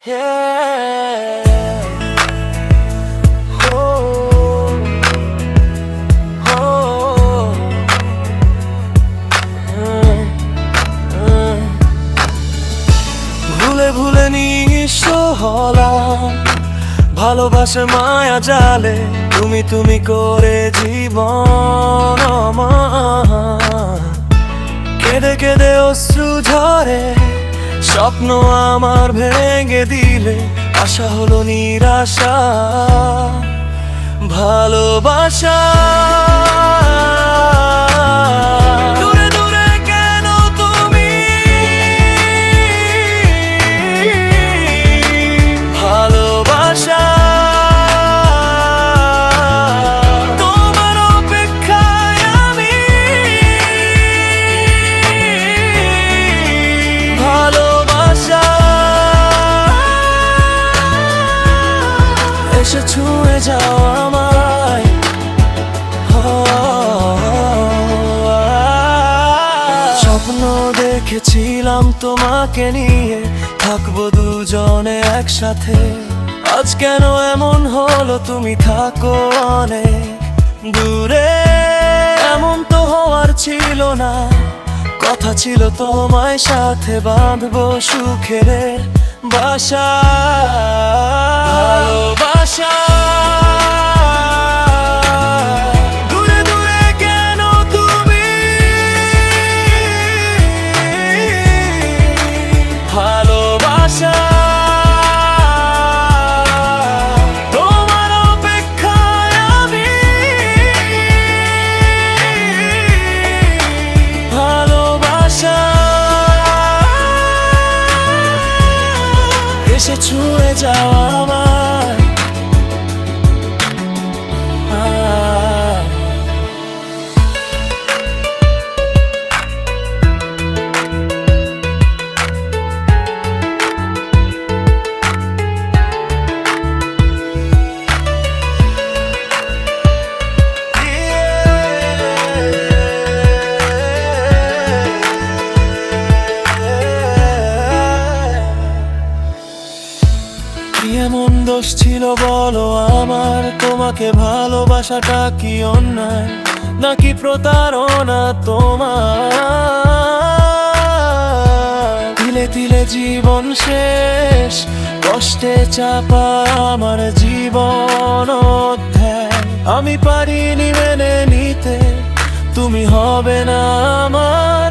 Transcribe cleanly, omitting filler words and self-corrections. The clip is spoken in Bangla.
ভুলে ভুলে নিঃস্ব হলাম ভালোবাসার মায়া জালে, তুমি তুমি করে জীবন আমার। কেঁদে কেঁদে অশ্রু ঝরে, স্বপ্ন আমার ভেঙে দিলে, আশা হলো নিরাশা। ভালোবাসা দূরে দূরে কেন তুমি, ভালোবাসা তোমার অপেক্ষায় আমি, ভালোবাসা এসে ছুঁয়ে যাও আমায়। স্বপ্ন দেখেছিলাম তোমাকে নিয়ে, থাকবো দুজনে একসাথে। আজ কেন এমন হলো, তুমি থাকো অনেক দূরে। এমন তো হওয়ার ছিল না, কথা ছিল তোমায় সাথে বাঁধবো সুখের বাসা। ভালোবাসা দূরে দূরে কেন তুমি, ভালোবাসা তোমার অপেক্ষায় আমি, ভালোবাসা এসে ছুঁয়ে যাও আমায়। এমন দোষ ছিল বলো আমার, তোমাকে ভালোবাসাটা কি অন্যায় নাকি প্রতারণা তোমার? তিলে তিলে জীবন শেষ, কষ্টে চাপা আমার জীবন অধ্যায়। আমি পারিনি মেনে নিতে, তুমি হবে না আমার